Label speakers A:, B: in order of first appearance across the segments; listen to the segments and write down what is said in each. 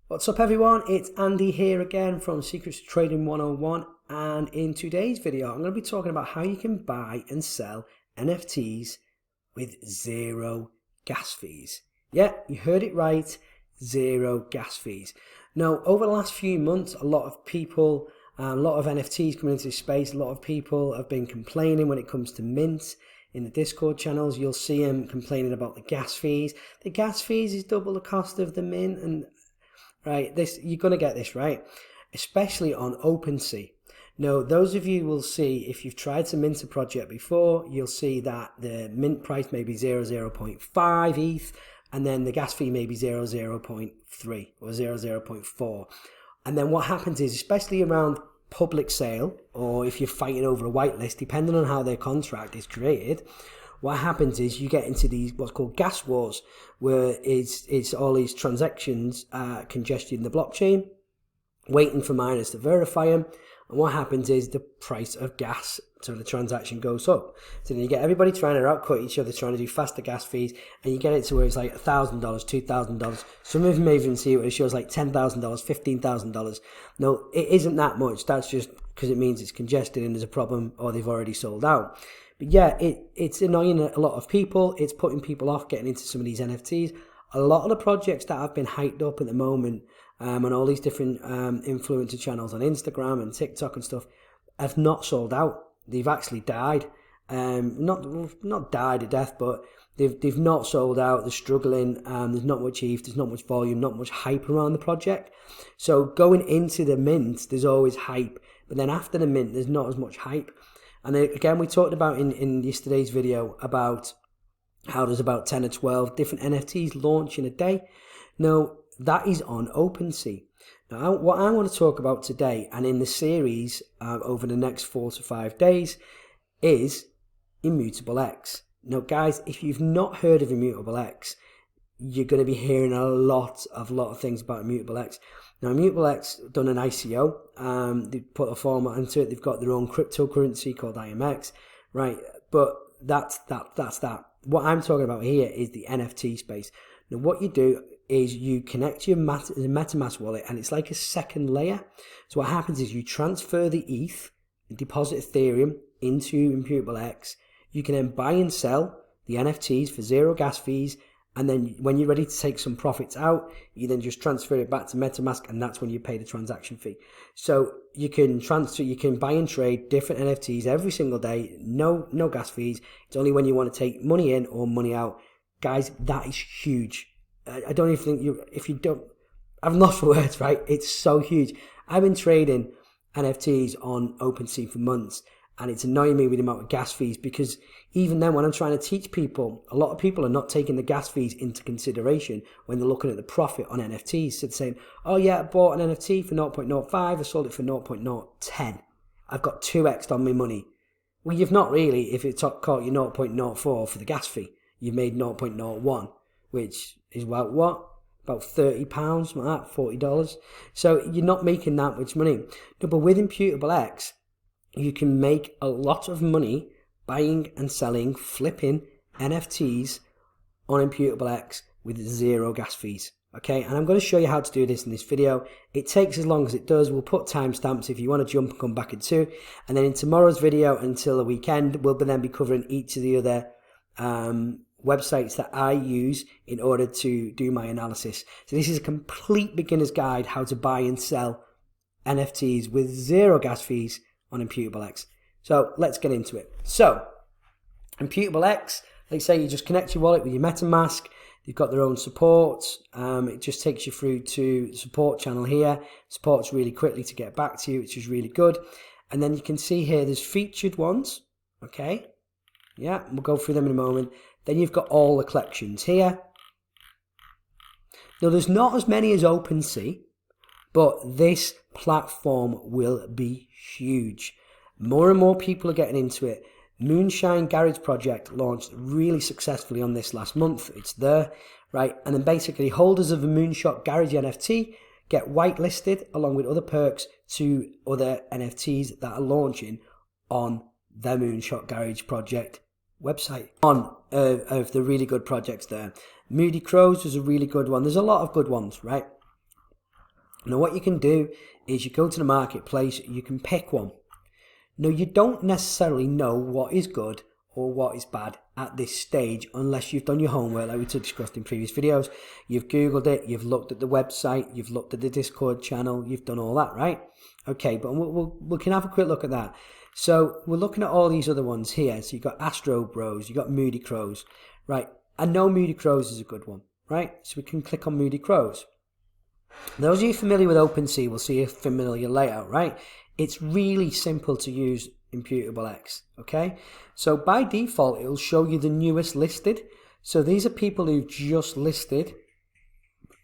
A: What's up everyone, it's Andy here again from Secrets to Trading 101, and in today's video I'm going to be talking about how you can buy and sell NFTs with zero gas fees. Yeah, you heard it right, zero gas fees. Now, over the last few months, a lot of people, a lot of NFTs coming into this space, a lot of people have been complaining when it comes to mints. In the Discord channels, you'll see them complaining about the gas fees. The gas fees is double the cost of the mint, and right, you're going to get this right, especially on OpenSea. Now, those of you will see, if you've tried to mint a project before, you'll see that the mint price may be 0.5 ETH, and then the gas fee may be 0.3 or 0.4. And then what happens is, especially around public sale, or if you're fighting over a whitelist, depending on how their contract is created, what happens is you get into these what's called gas wars, where it's all these transactions congestion in the blockchain, waiting for miners to verify them. And what happens is the price of gas, so the transaction goes up. So then you get everybody trying to outcut each other, trying to do faster gas fees, and you get it to where it's like $1,000, $2,000. Some of them even see it shows like $10,000, $15,000. No, it isn't that much. That's just because it means it's congested and there's a problem, or they've already sold out. But yeah, it's annoying a lot of people. It's putting people off getting into some of these NFTs. A lot of the projects that have been hyped up at the moment on all these different influencer channels on Instagram and TikTok and stuff have not sold out. They've actually died. Not died to death, but they've not sold out. They're struggling. There's not much ETH, there's not much volume, not much hype around the project. So going into the mint, there's always hype. But then after the mint, there's not as much hype. And again, we talked about in yesterday's video about how there's about 10 or 12 different NFTs launch in a day. Now, that is on OpenSea. Now, what I want to talk about today, and in the series over the next 4 to 5 days, is Immutable X. Now, guys, if you've not heard of Immutable X, you're going to be hearing a lot of things about Immutable X. Now, Immutable X done an ICO. They put a format into it. They've got their own cryptocurrency called Imx, right? But that's that. What I'm talking about here is the NFT space. Now, what you do is you connect your MetaMask wallet, and it's like a second layer. So what happens is you transfer the ETH, deposit Ethereum into Immutable X. You can then buy and sell the NFTs for zero gas fees. And then when you're ready to take some profits out, you then just transfer it back to MetaMask, and that's when you pay the transaction fee. So you can buy and trade different NFTs every single day, no gas fees. It's only when you want to take money in or money out. Guys, that is huge. I don't even think I've lost for words, right? It's so huge. I've been trading NFTs on OpenSea for months, and it's annoying me with the amount of gas fees, because even then when I'm trying to teach people, a lot of people are not taking the gas fees into consideration when they're looking at the profit on NFTs. So they're saying, oh yeah, I bought an NFT for 0.05, I sold it for 0.010. I've got 2x on my money. Well, you've not really, if it caught you 0.04 for the gas fee. You've made 0.01, which is about what? About £30, something like that, $40. So you're not making that much money. No, but with Immutable X, you can make a lot of money buying and selling, flipping NFTs on Immutable X with zero gas fees. Okay, and I'm going to show you how to do this in this video. It takes as long as it does. We'll put timestamps if you want to jump and come back in too. And then in tomorrow's video until the weekend, we'll then be covering each of the other websites that I use in order to do my analysis. So this is a complete beginner's guide how to buy and sell NFTs with zero gas fees on Immutable X. So let's get into it. So Immutable X, like say you just connect your wallet with your MetaMask. They've got their own support. It just takes you through to the support channel here. Supports really quickly to get back to you, which is really good. And then you can see here there's featured ones. Okay. Yeah, we'll go through them in a moment. Then you've got all the collections here. Now there's not as many as OpenSea, but this platform will be huge. More and more people are getting into it. Moonshine Garage Project launched really successfully on this last month. It's there, right? And then basically holders of the Moonshot Garage NFT get whitelisted along with other perks to other NFTs that are launching on the Moonshot Garage Project website. Of the really good projects there. Moody Crows was a really good one. There's a lot of good ones, right? Now what you can do is you go to the marketplace, you can pick one. Now you don't necessarily know what is good or what is bad at this stage unless you've done your homework like we discussed in previous videos. You've Googled it, you've looked at the website, you've looked at the Discord channel, you've done all that, right? Okay, but we can have a quick look at that. So we're looking at all these other ones here. So you've got Astro Bros, you've got Moody Crows, right? I know Moody Crows is a good one, right? So we can click on Moody Crows. Those of you familiar with OpenSea will see a familiar layout, right? It's really simple to use Immutable X, okay? So by default, it will show you the newest listed. So these are people who've just listed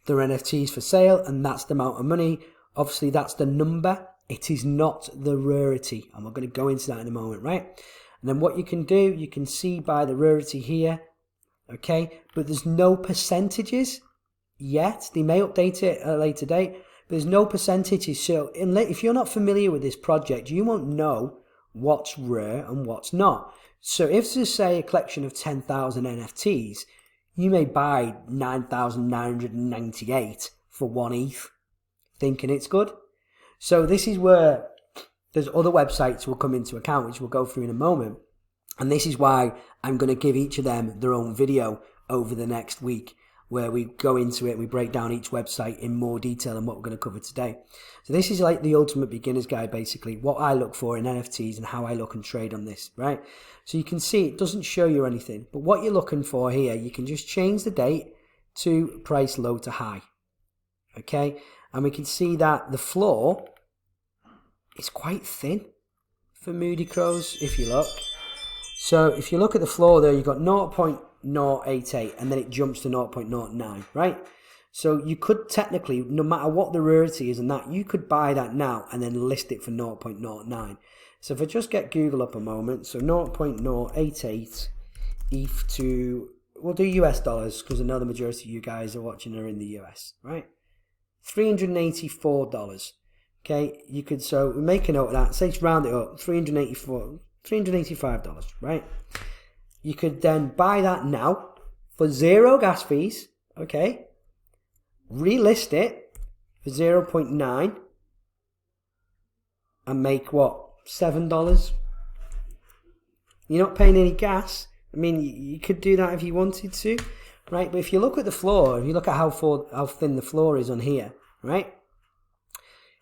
A: their NFTs for sale, and that's the amount of money. Obviously, that's the number. It is not the rarity, and we're going to go into that in a moment, right? And then what you can do, you can see by the rarity here, okay? But there's no percentages yet. They may update it at a later date. There's no percentages, so if you're not familiar with this project, you won't know what's rare and what's not. So if there's, say, a collection of 10,000 NFTs, you may buy 9,998 for 1 ETH, thinking it's good. So this is where there's other websites will come into account, which we'll go through in a moment. And this is why I'm going to give each of them their own video over the next week, where we go into it, we break down each website in more detail than what we're going to cover today. So this is like the ultimate beginner's guide, basically, what I look for in NFTs and how I look and trade on this, right? So you can see it doesn't show you anything, but what you're looking for here, you can just change the date to price low to high, okay? And we can see that the floor is quite thin for Moody Crows, if you look. So if you look at the floor there, you've got 0.088 and then it jumps to 0.09, right? So you could technically, no matter what the rarity is and that, you could buy that now and then list it for 0.09. So if I just get Google up a moment, so 0.088 ETH to, we'll do US dollars because I know the majority of you guys are watching are in the US, right? $384. Okay, you could, so we make a note of that, say it's round it up, $385, right? You could then buy that now for 0 gas fees, okay? Relist it for 0.9 and make what, $7? You're not paying any gas. I mean, you could do that if you wanted to, right? But if you look at the floor, if you look at how thin the floor is on here, right?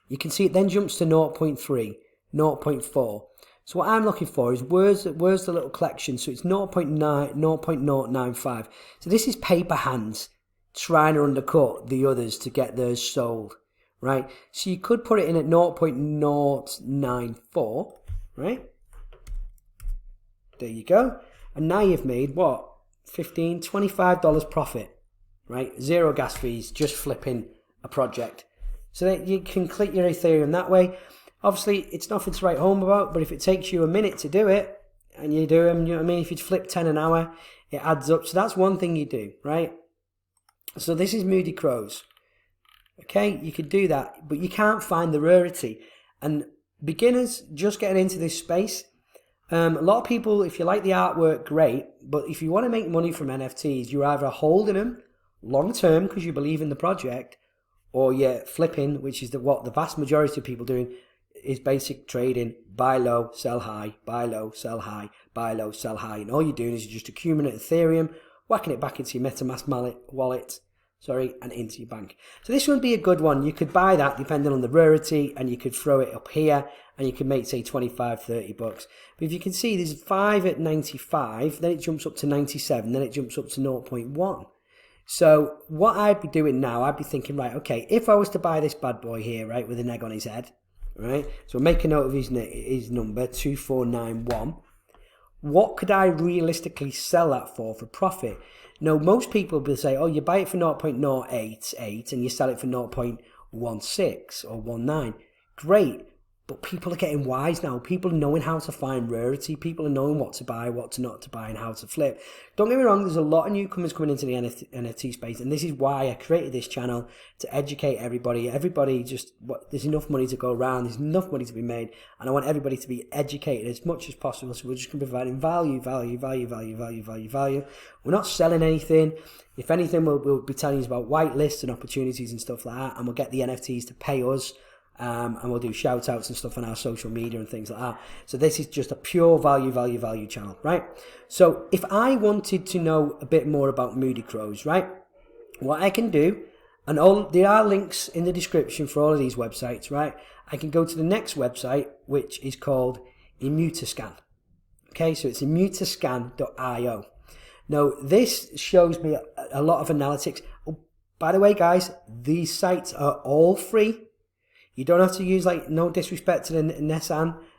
A: You can see it then jumps to 0.3, 0.4. So what I'm looking for is where's the little collection? So it's 0.9, 0.095. So this is paper hands trying to undercut the others to get theirs sold, right? So you could put it in at 0.094, right? There you go. And now you've made what? $15, $25 profit, right? 0 gas fees, just flipping a project. So that you can click your Ethereum that way. Obviously, it's nothing to write home about, but if it takes you a minute to do it, and you do them, you know what I mean? If you flip 10 an hour, it adds up. So that's one thing you do, right? So this is Moody Crows. Okay, you could do that, but you can't find the rarity. And beginners just getting into this space, a lot of people, if you like the artwork, great. But if you want to make money from NFTs, you're either holding them long term because you believe in the project, or you're flipping, which is what the vast majority of people doing, is basic trading, buy low, sell high, buy low, sell high, buy low, sell high. And all you're doing is you're just accumulating Ethereum, whacking it back into your MetaMask wallet, and into your bank. So this would be a good one. You could buy that depending on the rarity, and you could throw it up here, and you could make, say, 25, 30 bucks. But if you can see, there's 5 at 95, then it jumps up to 97, then it jumps up to 0.1. So what I'd be doing now, I'd be thinking, right, okay, if I was to buy this bad boy here, right, with an egg on his head, right, so make a note of his number, 2491, what could I realistically sell that for profit? Now, most people will say, oh, you buy it for 0.088 and you sell it for 0.16 or 19. Great, But people are getting wise now. People are knowing how to find rarity. People are knowing what to buy, what to not to buy, and how to flip. Don't get me wrong, there's a lot of newcomers coming into the NFT space, and this is why I created this channel, to educate everybody. There's enough money to go around, there's enough money to be made, and I want everybody to be educated as much as possible. So we're just going to be providing value. We're not selling anything. If anything, we'll be telling you about white lists and opportunities and stuff like that, and we'll get the NFTs to pay us. And we'll do shout outs and stuff on our social media and things like that. So this is just a pure value channel, right? So if I wanted to know a bit more about Moody Crows, right, what I can do, and there are links in the description for all of these websites, right? I can go to the next website, which is called Immutascan. Okay, so it's immutascan.io. Now this shows me a lot of analytics. Oh, by the way, guys, these sites are all free. You don't have to use, like, no disrespect to the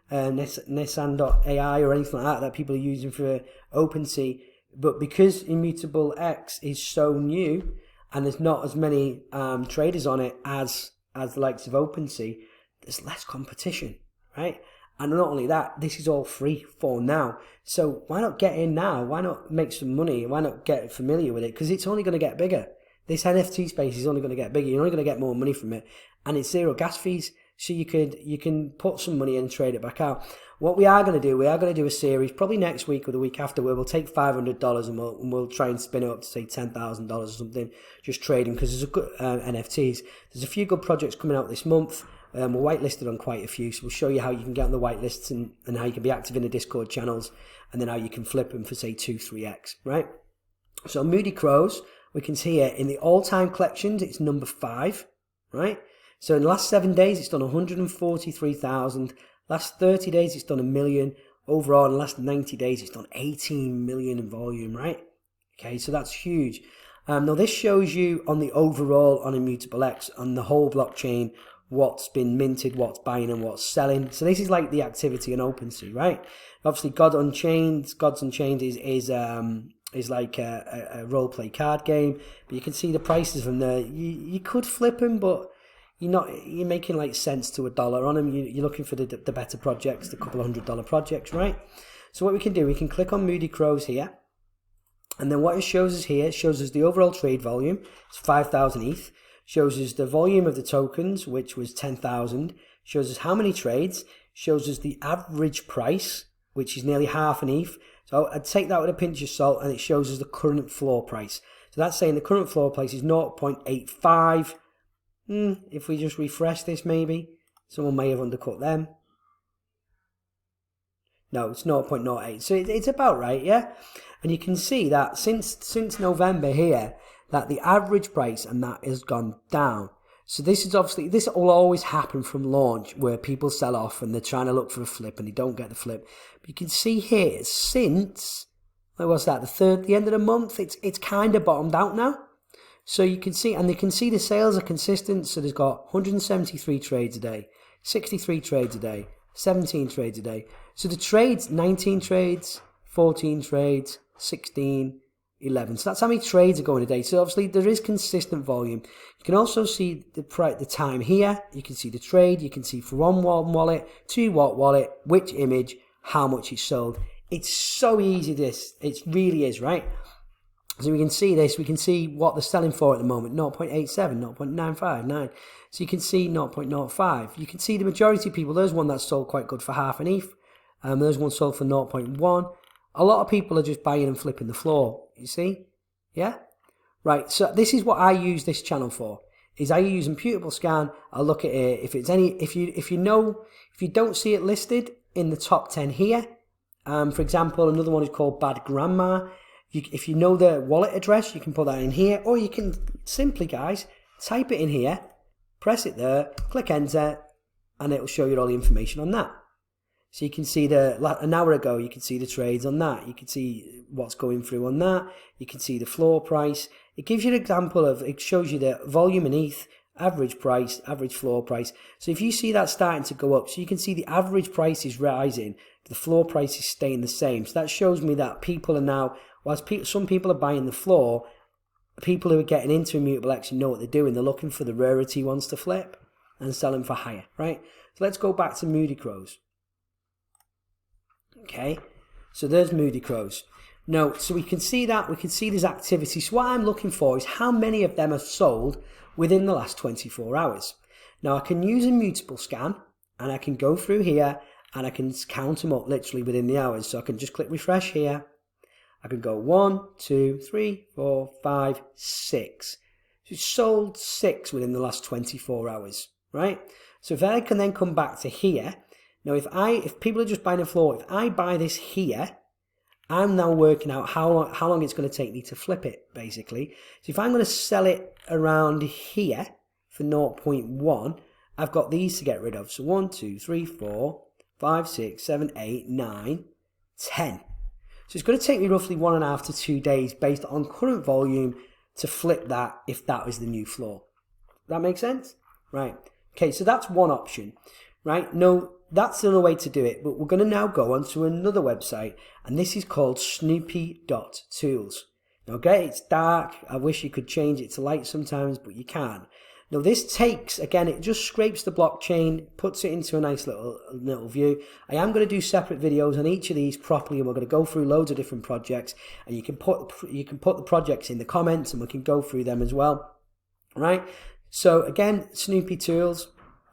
A: Nissan.ai or anything like that people are using for OpenSea, but because Immutable X is so new and there's not as many traders on it as the likes of OpenSea, there's less competition, right? And not only that, this is all free for now. So why not get in now? Why not make some money? Why not get familiar with it? Because it's only going to get bigger. This NFT space is only going to get bigger. You're only going to get more money from it. And it's zero gas fees. So you can put some money in and trade it back out. What we are going to do, a series probably next week or the week after, where we'll take $500 and we'll try and spin it up to say $10,000 or something, just trading, because there's a good NFTs. There's a few good projects coming out this month. We're whitelisted on quite a few, so we'll show you how you can get on the whitelists and how you can be active in the Discord channels, and then how you can flip them for say 2-3x, right? So Moody Crows, we can see here in the all-time collections, it's number 5, right? So in the last 7 days, it's done 143,000. Last 30 days, it's done 1 million. Overall, in the last 90 days, it's done 18 million in volume, right? Okay, so that's huge. Now, this shows you on the overall on Immutable X, on the whole blockchain, what's been minted, what's buying, and what's selling. So this is like the activity on OpenSea, right? Obviously, Gods Unchained is like a role-play card game, but you can see the prices from there. You could flip them, but you're making like cents to $1 on them. You're looking for the better projects, the couple $100 projects, right? So what we can do, we can click on Moody Crows here, and then what it shows us here, it shows us the overall trade volume. It's 5,000 ETH. Shows us the volume of the tokens, which was 10,000. Shows us how many trades. Shows us the average price, which is nearly half an ETH. So I'd take that with a pinch of salt, and it shows us the current floor price. So that's saying the current floor price is 0.85. If we just refresh this, maybe someone may have undercut them. No, it's 0.08. So it's about right, yeah? And you can see that since November here, that the average price and that has gone down. So this will always happen from launch, where people sell off and they're trying to look for a flip and they don't get the flip. But you can see here, since, the end of the month, it's kind of bottomed out now. So you can see, and they can see the sales are consistent. So there's got 173 trades a day, 63 trades a day, 17 trades a day. So the trades, 19 trades, 14 trades, 16, 11. So that's how many trades are going a day. So obviously there is consistent volume. You can also see the time here. You can see the trade. You can see from one wallet to what wallet, which image, how much it's sold. It's so easy, this. It really is, right? So we can see this. We can see what they're selling for at the moment. 0.87, 0.959. So you can see 0.05. You can see the majority of people. There's one that sold quite good for half an ETH. There's one sold for 0.1. A lot of people are just buying and flipping the floor. You see? Yeah? Right. So this is what I use this channel for. Is I use Immutascan. I'll look at it. If you don't see it listed in the top 10 here. For example, another one is called Bad Grandma. If you know the wallet address, you can put that in here, or you can simply, guys, type it in here, press it there, click enter, and it will show you all the information on that. So you can see an hour ago, you can see the trades on that. You can see what's going through on that. You can see the floor price. It gives you an example it shows you the volume in ETH, average price, average floor price. So if you see that starting to go up, so you can see the average price is rising, the floor price is staying the same. So that shows me that people are now, whilst some people are buying the floor, people who are getting into Immutable X know what they're doing. They're looking for the rarity ones to flip. and sell them for higher, right? So let's go back to Moody Crows. Okay, so there's Moody Crows. Now, so we can see that, we can see there's activity. So what I'm looking for is how many of them are sold within the last 24 hours. Now I can use Immutable Scan, and I can go through here and I can count them up literally within the hours. So I can just click refresh here. I can go 1, 2, 3, 4, 5, 6. So it's sold 6 within the last 24 hours, right? So if I can then come back to here, now if people are just buying a floor, if I buy this here, I'm now working out how long it's going to take me to flip it, basically. So if I'm going to sell it around here for 0.1, I've got these to get rid of. So 1, 2, 3, 4, 5, 6, 7, 8, 9, 10. So it's going to take me roughly 1.5 to 2 days based on current volume to flip that if that is the new floor. That makes sense? Right. Okay, so that's one option, right? No, that's another way to do it, but we're going to now go on to another website, and this is called Snoopy.tools. Okay, it's dark. I wish you could change it to light sometimes, but you can't. Now this takes, again, it just scrapes the blockchain, puts it into a nice little view. I am going to do separate videos on each of these properly, and we're going to go through loads of different projects, and you can put the projects in the comments, and we can go through them as well. Right? So again, Snoopy Tools.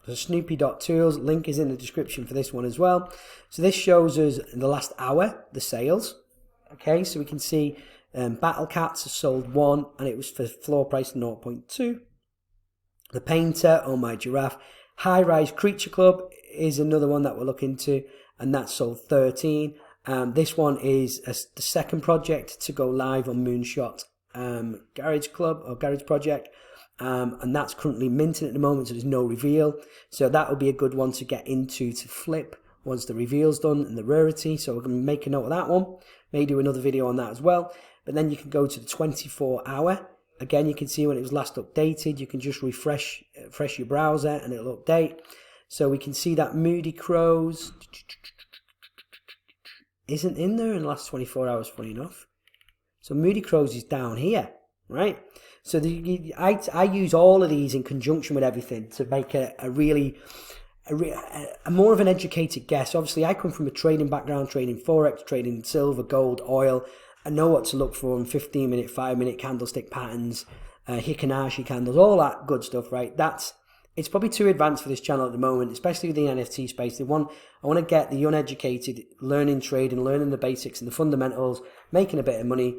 A: So Snoopy.tools, link is in the description for this one as well. So this shows us in the last hour the sales. Okay, so we can see Battle Cats has sold 1, and it was for floor price 0.2. The Painter, Oh My Giraffe. High Rise Creature Club is another one that we're looking to, and that sold 13. This one is the second project to go live on Moonshot Garage Club or Garage Project. And that's currently minting at the moment, so there's no reveal. So that would be a good one to get into to flip once the reveal's done and the rarity. So we're going to make a note of that one. May do another video on that as well. But then you can go to the 24 hour. Again, you can see when it was last updated. You can just refresh your browser and it'll update. So we can see that Moody Crows isn't in there in the last 24 hours, funny enough. So Moody Crows is down here, right? So I use all of these in conjunction with everything to make a more of an educated guess. Obviously, I come from a trading background, trading Forex, trading silver, gold, oil. I know what to look for in 15-minute, 5-minute candlestick patterns, Hikinashi candles, all that good stuff, right? It's probably too advanced for this channel at the moment, especially with the NFT space. I want to get the uneducated learning trading, learning the basics and the fundamentals, making a bit of money.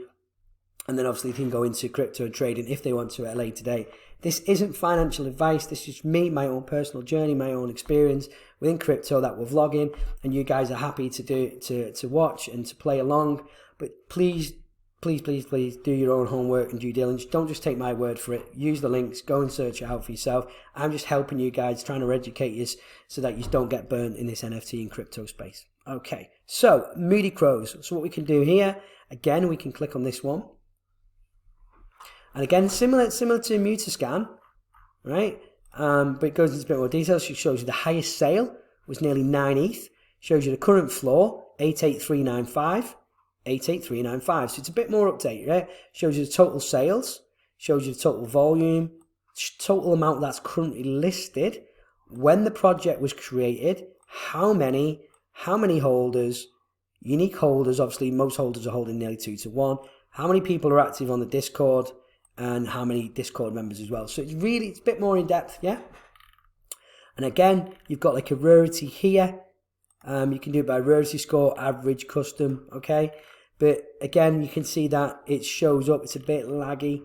A: And then obviously they can go into crypto trading if they want to at a later date. This isn't financial advice. This is me, my own personal journey, my own experience within crypto that we're vlogging, and you guys are happy to watch and to play along. But please do your own homework and due diligence. Don't just take my word for it. Use the links. Go and search it out for yourself. I'm just helping you guys, trying to educate you so that you don't get burnt in this NFT and crypto space. Okay, so Moody Crows. So what we can do here, again, we can click on this one. And again, similar to Immutascan, right? But it goes into a bit more detail. So it shows you the highest sale was nearly 9 ETH. Shows you the current floor, 88395, 88395. So it's a bit more update, right? Shows you the total sales, shows you the total volume, total amount that's currently listed, when the project was created, how many holders, unique holders. Obviously, most holders are holding nearly 2 to 1. How many people are active on the Discord, and how many Discord members as well. So it's a bit more in depth, yeah? And again, you've got like a rarity here. You can do it by rarity score, average, custom, okay? But again, you can see that it shows up. It's a bit laggy.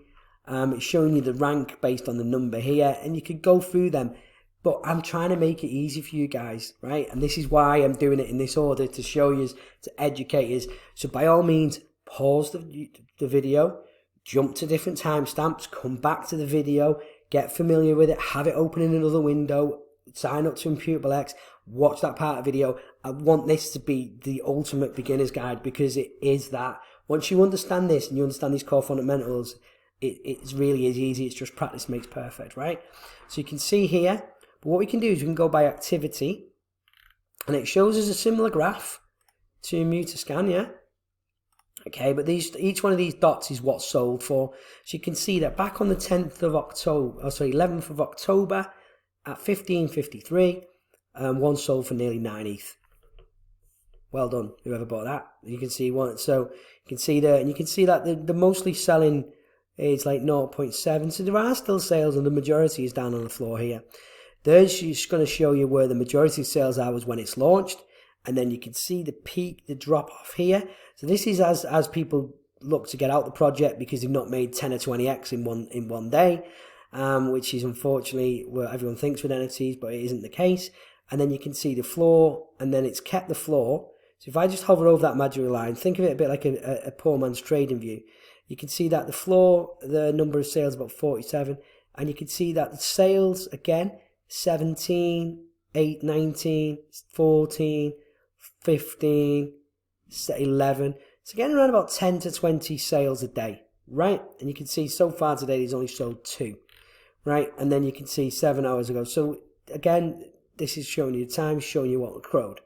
A: It's showing you the rank based on the number here, and you could go through them. But I'm trying to make it easy for you guys, right? And this is why I'm doing it in this order, to show you, to educate you. So by all means, pause the video, jump to different timestamps, come back to the video, get familiar with it, have it open in another window, sign up to Immutable X, watch that part of the video. I want this to be the ultimate beginner's guide, because it is that. Once you understand this and you understand these core fundamentals, it really is easy. It's just practice makes perfect, right? So you can see here, but what we can do is we can go by activity, and it shows us a similar graph to Immutascan, yeah? Okay, but each one of these dots is what's sold for. So you can see that back on the 10th of October, 11th of October, at 15.53, one sold for nearly 9 ETH. Well done, whoever bought that. You can see one, so you can see there, and you can see that the mostly selling is like 0.7. So there are still sales, and the majority is down on the floor here. There's just going to show you where the majority of sales are was when it's launched, and then you can see the peak, the drop off here. So this is as people look to get out the project because they've not made 10 or 20x in one day, which is unfortunately what everyone thinks with NFTs, but it isn't the case. And then you can see the floor, and then it's kept the floor. So if I just hover over that imaginary line, think of it a bit like a poor man's trading view. You can see that the floor, the number of sales about 47, and you can see that the sales again 17, 8, 19, 14, 15, 11. So getting around about 10 to 20 sales a day, right? And you can see so far today he's only sold 2, right? And then you can see 7 hours ago. So again, this is showing you the time, showing you what crowed.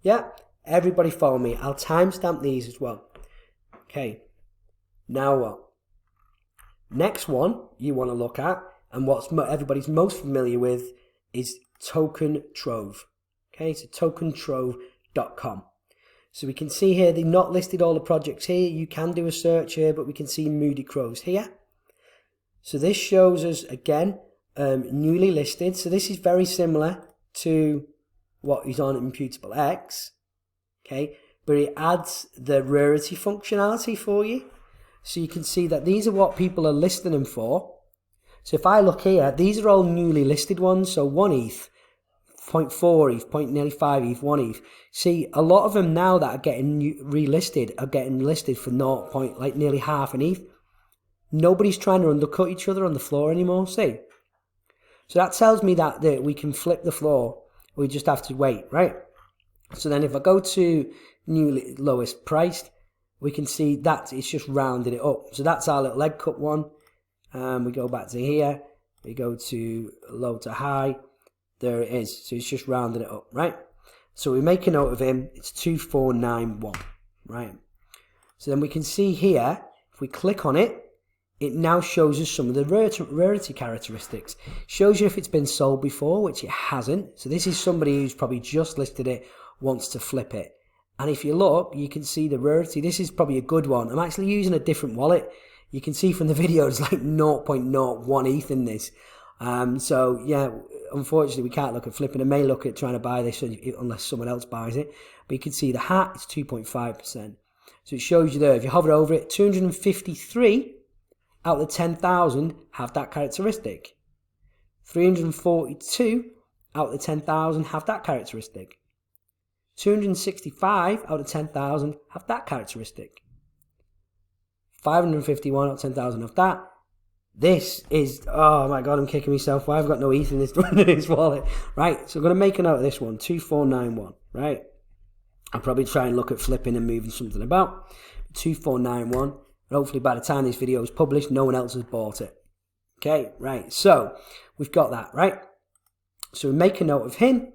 A: Yeah, everybody follow me. I'll timestamp these as well. Okay, now what? Next one you want to look at, and what everybody's most familiar with, is token Trove. Okay, so tokentrove.com. So we can see here they've not listed all the projects here. You can do a search here, but we can see Moody Crows here. So this shows us again newly listed. So this is very similar to what is on Immutable X. Okay, but it adds the rarity functionality for you. So you can see that these are what people are listing them for. So if I look here, these are all newly listed ones. So 1 ETH, 0.4 ETH, nearly 5 ETH, 1 ETH. See, a lot of them now that are getting relisted are getting listed for like nearly half an ETH. Nobody's trying to undercut each other on the floor anymore, see? So that tells me that we can flip the floor. We just have to wait, right? So then if I go to newly lowest priced, we can see that it's just rounded it up. So that's our little egg cup one. We go back to here. We go to low to high. There it is. So it's just rounded it up, right? So we make a note of him. It's 2491, right? So then we can see here, if we click on it, it now shows us some of the rarity characteristics. Shows you if it's been sold before, which it hasn't. So this is somebody who's probably just listed it, wants to flip it. And if you look, you can see the rarity. This is probably a good one. I'm actually using a different wallet. You can see from the video, it's like 0.01 ETH in this. So yeah, unfortunately we can't look at flipping. I may look at trying to buy this unless someone else buys it. But you can see the hat is 2.5%. So it shows you there, if you hover over it, 253 out of the 10,000 have that characteristic. 342 out of the 10,000 have that characteristic. 265 out of 10,000 have that characteristic. 551 out of 10,000 have that. This is, oh my god, I'm kicking myself. Why I've got no ETH in this wallet. Right, so I'm going to make a note of this one, 2491, right? I'll probably try and look at flipping and moving something about. 2491, and hopefully by the time this video is published, no one else has bought it. Okay, right, so we've got that, right? So we make a note of him.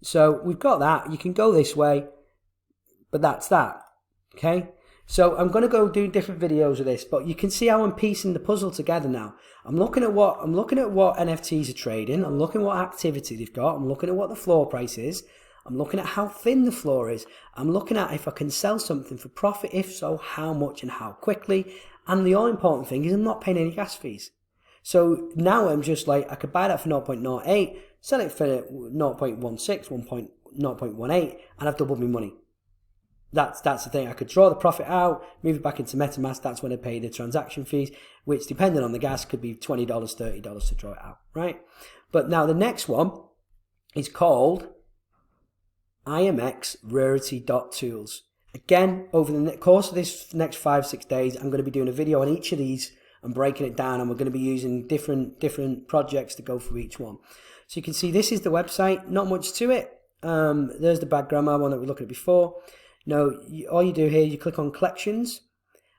A: So we've got that. You can go this way, but that's that. Okay. So I'm going to go do different videos of this, but you can see how I'm piecing the puzzle together now. I'm looking at what NFTs are trading. I'm looking at what activity they've got. I'm looking at what the floor price is. I'm looking at how thin the floor is. I'm looking at if I can sell something for profit. If so, how much and how quickly. And the all important thing is I'm not paying any gas fees. So now I'm just like, I could buy that for 0.08, sell it for 0.16, 0.18, and I've doubled my money. That's the thing. I could draw the profit out, move it back into MetaMask. That's when I pay the transaction fees, which depending on the gas could be $20, $30 to draw it out, right? But now the next one is called Imx Rarity.tools. Again, over the course of this next 5-6 days, I'm going to be doing a video on each of these and breaking it down, and we're going to be using different projects to go through each one. So you can see this is the website, not much to it. There's the background one that we looked at before. Now, all you do here, you click on collections,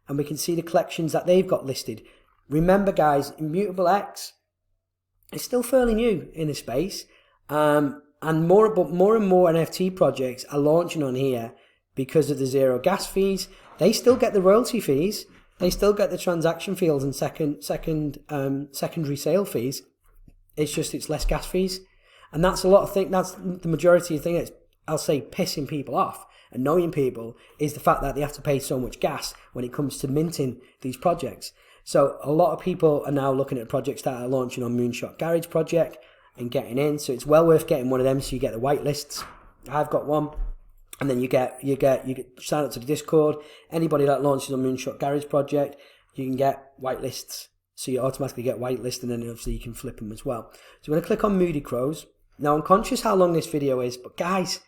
A: and we can see the collections that they've got listed. Remember guys, Immutable X is still fairly new in the space, and more and more NFT projects are launching on here because of the zero gas fees. They still get the royalty fees. They still get the transaction fees and secondary sale fees. it's less gas fees. And that's a lot of things, that's the majority of the thing that's, I'll say, pissing people off, annoying people, is the fact that they have to pay so much gas when it comes to minting these projects. So a lot of people are now looking at projects that are launching on Moonshot Garage project and getting in. So it's well worth getting one of them so you get the whitelists. I've got one. And then you get sign up to the Discord. Anybody that launches on Moonshot Garage project, you can get whitelists. So you automatically get whitelist, and then obviously you can flip them as well. So we're going to click on Moody Crows. Now I'm conscious how long this video is, but guys,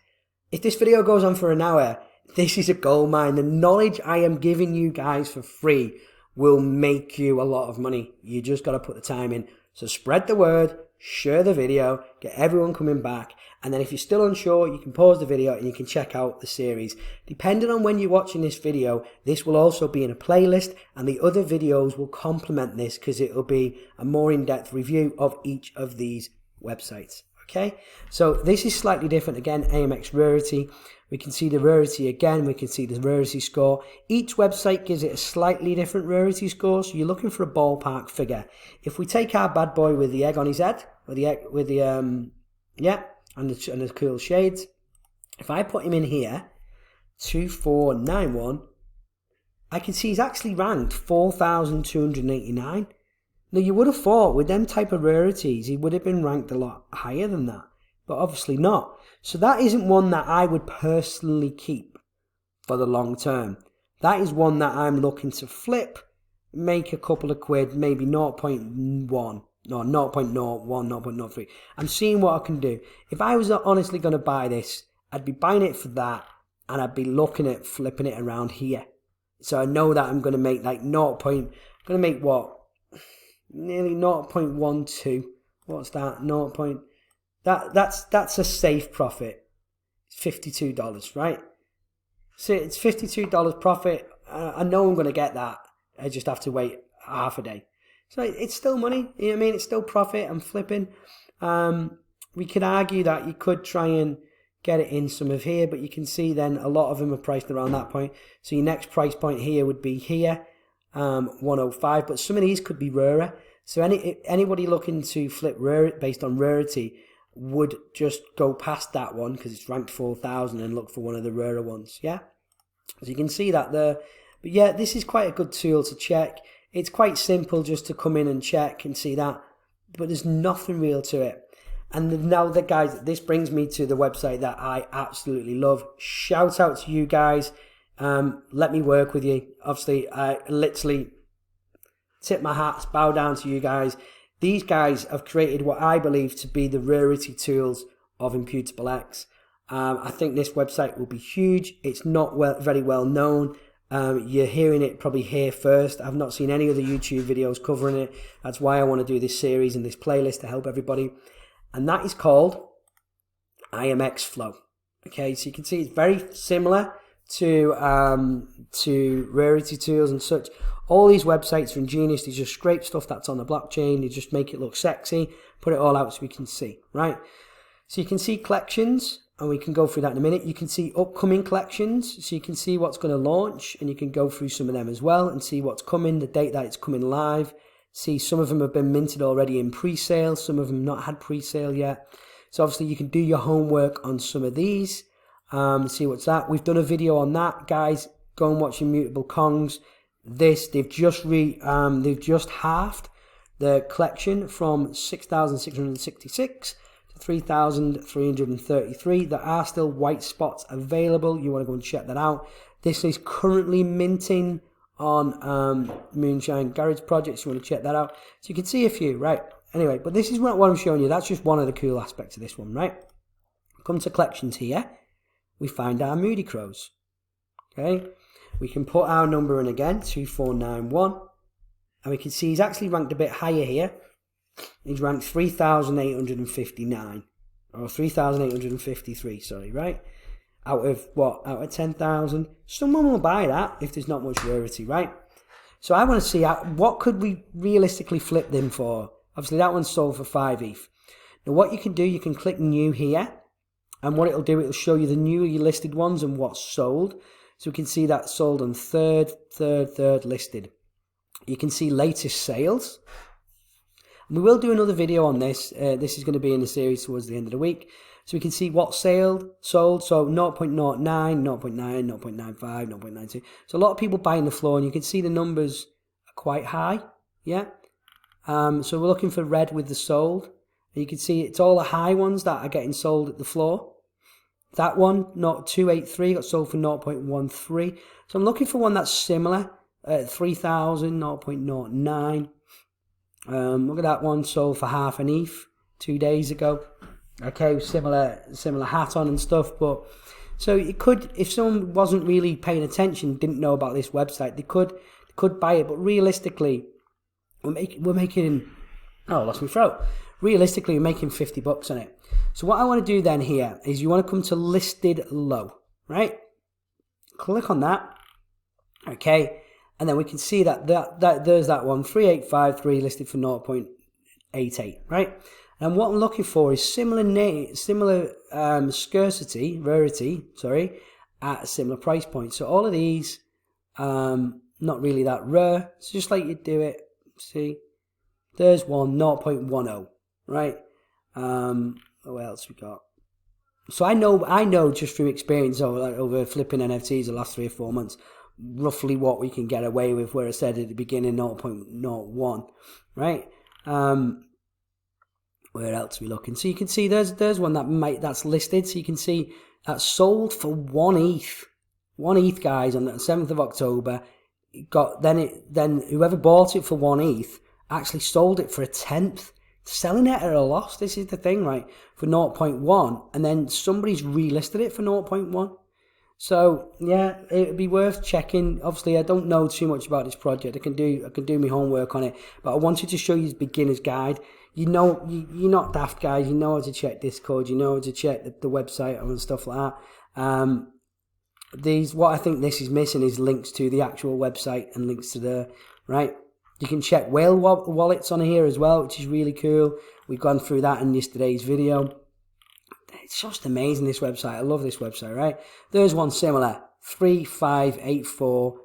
A: if this video goes on for an hour, this is a gold mine. The knowledge I am giving you guys for free will make you a lot of money. You just got to put the time in. So spread the word, share the video, get everyone coming back. And then if you're still unsure, you can pause the video and you can check out the series. Depending on when you're watching this video, this will also be in a playlist, and the other videos will complement this because it will be a more in-depth review of each of these websites. Okay, so this is slightly different. Again, Imx Rarity. We can see the rarity again. We can see the rarity score. Each website gives it a slightly different rarity score, so you're looking for a ballpark figure. If we take our bad boy with the egg on his head, or the egg with the and the cool shades, if I put him in here, 2491, I can see he's actually ranked 4,289. Now, you would have thought with them type of rarities, he would have been ranked a lot higher than that, but obviously not. So that isn't one that I would personally keep for the long term. That is one that I'm looking to flip, make a couple of quid, maybe 0.1, no, 0.01, 0.03. I'm seeing what I can do. If I was honestly going to buy this, I'd be buying it for that, and I'd be looking at flipping it around here. So I know that I'm going to make like I'm going to make what? Nearly 0.12. What's that? That's a safe profit. It's $52, right? So it's $52 profit. I know I'm going to get that. I just have to wait half a day. So it's still money. You know what I mean? It's still profit. I'm flipping. We could argue that you could try and get it in some of here, but you can see then a lot of them are priced around that point. So your next price point here would be here. 105, but some of these could be rarer. So anybody looking to flip rare based on rarity would just go past that one because it's ranked 4,000 and look for one of the rarer ones. Yeah, so you can see that there. But yeah, this is quite a good tool to check. It's quite simple just to come in and check and see that, but there's nothing real to it. And now the guys, this brings me to the website that I absolutely love. Shout out to you guys. Let me work with you. Obviously, I literally tip my hats, bow down to you guys. These guys have created what I believe to be the rarity tools of Immutable X. I think this website will be huge. It's not very well known. You're hearing it probably here first. I've not seen any other YouTube videos covering it. That's why I want to do this series and this playlist to help everybody. And that is called Imx Flow. Okay, so you can see it's very similar to rarity tools and such. All these websites are ingenious. They just scrape stuff that's on the blockchain. They just make it look sexy, put it all out so we can see, right? So you can see collections, and we can go through that in a minute. You can see upcoming collections, so you can see what's going to launch, and you can go through some of them as well and see what's coming, the date that it's coming live. See, some of them have been minted already in pre-sale, some of them not had pre-sale yet. So obviously you can do your homework on some of these. See what's that. We've done a video on that, guys. Go and watch Immutable Kongs. They've just halved the collection from 6,666 to 3,333. There are still white spots available. You want to go and check that out. This is currently minting on Moonshine Garage projects. You want to check that out. So you can see a few, right? Anyway, but this is what I'm showing you. That's just one of the cool aspects of this one, right? Come to collections here. We find our Moody Crows. Okay, we can put our number in again, 2491, and we can see he's actually ranked a bit higher here. He's ranked 3,859, or 3,853, sorry, right? Out of what? Out of 10,000. Someone will buy that if there's not much rarity, right? So I want to see what could we realistically flip them for. Obviously that one's sold for 5 ETH. Now what you can do, you can click new here. And what it'll do, it'll show you the newly listed ones and what's sold. So we can see that sold on third listed. You can see latest sales. And we will do another video on this. This is going to be in the series towards the end of the week. So we can see what sold. So 0.09, 0.9, 0.95, 0.92. So a lot of people buying the floor, and you can see the numbers are quite high. Yeah. So we're looking for red with the sold. And you can see it's all the high ones that are getting sold at the floor. That one, 0.283, got sold for 0.13. So I'm looking for one that's similar. 3,000, 0.09. Look at that one, sold for half an ETH 2 days ago. Okay, similar hat on and stuff. But so it could, if someone wasn't really paying attention, didn't know about this website, they could buy it. But realistically, we're making, oh, I lost my throat. Realistically, we're making $50 on it. So what I want to do then here is you want to come to listed low, right? Click on that. Okay. And then we can see that there's that one, 3853 listed for 0.88, right? And what I'm looking for is similar rarity, at a similar price point. So all of these, not really that rare. It's just like you do it. See, there's one, 0.10, right? What else we got? So I know just through experience over flipping NFTs the last 3 or 4 months, roughly what we can get away with, where I said at the beginning 0.01, right? Where else are we looking? So you can see there's one that's listed. So you can see that's sold for 1 ETH. 1 ETH, guys, on the 7th of October. Then whoever bought it for 1 ETH actually sold it for a tenth, selling it at a loss. This is the thing, right? For 0.1, and then somebody's relisted it for 0.1. So yeah, it'd be worth checking. Obviously, I don't know too much about this project. I can do my homework on it, but I wanted to show you this beginner's guide. You're not daft, guys. You know how to check Discord. You know how to check the website and stuff like that. What I think this is missing is links to the actual website and links to the, right? You can check whale wallets on here as well, which is really cool. We've gone through that in yesterday's video. It's just amazing, this website. I love this website, right? There's one similar, 3584,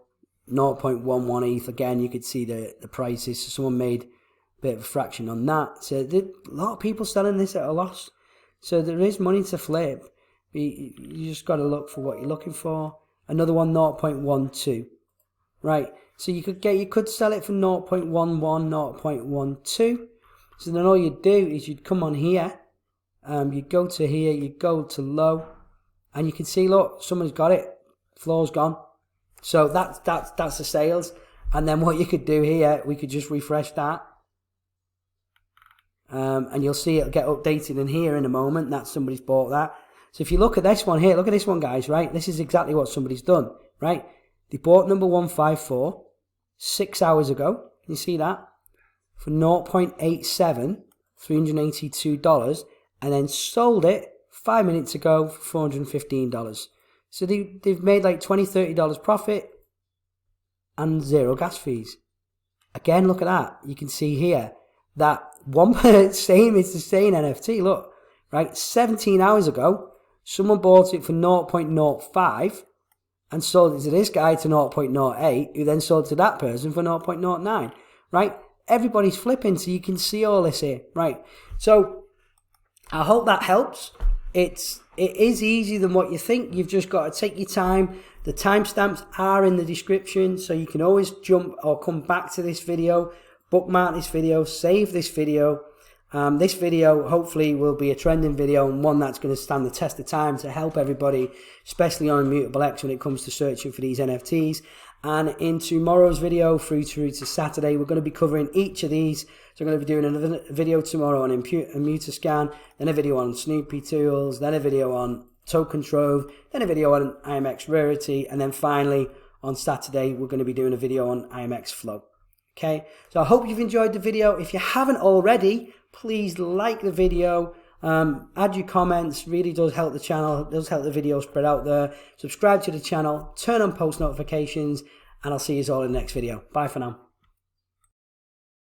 A: 0.11 ETH. Again, you could see the prices. So someone made a bit of a fraction on that. So a lot of people selling this at a loss. So there is money to flip. You just got to look for what you're looking for. Another one, 0.12. Right. So you could sell it for 0.11, 0.12. So then all you'd do is you'd come on here. You go to here, you go to low, and you can see, look, someone's got it. Floor's gone. So that's the sales. And then what you could do here, we could just refresh that. And you'll see it'll get updated in here in a moment. That somebody's bought that. So if you look at this one here, look at this one, guys, right? This is exactly what somebody's done, right? They bought number 154 6 hours ago. Can you see that? For 0.87, $382, and then sold it 5 minutes ago for $415. So they've made like $20, $30 profit and 0 gas fees. Again, look at that. You can see here that it's the same NFT. Look, right? 17 hours ago, someone bought it for 0.05 and sold it to this guy to 0.08, who then sold to that person for 0.09, right? Everybody's flipping, so you can see all this here, right? So I hope that helps. It is easier than what you think. You've just got to take your time. The timestamps are in the description, so you can always jump or come back to this video, bookmark this video, save this video. This video hopefully will be a trending video and one that's going to stand the test of time to help everybody, especially on Immutable X when it comes to searching for these NFTs. And in tomorrow's video, through to Saturday, we're going to be covering each of these. So I'm going to be doing another video tomorrow on Immutascan, then a video on Snoopy tools, then a video on token Trove, then a video on Imx Rarity, and then finally on Saturday we're going to be doing a video on Imx Flow. Okay, so I hope you've enjoyed the video. If you haven't already, please like the video, add your comments. Really does help the channel, does help the video spread out there. Subscribe to the channel, turn on post notifications, and I'll see you all in the next video. Bye for now.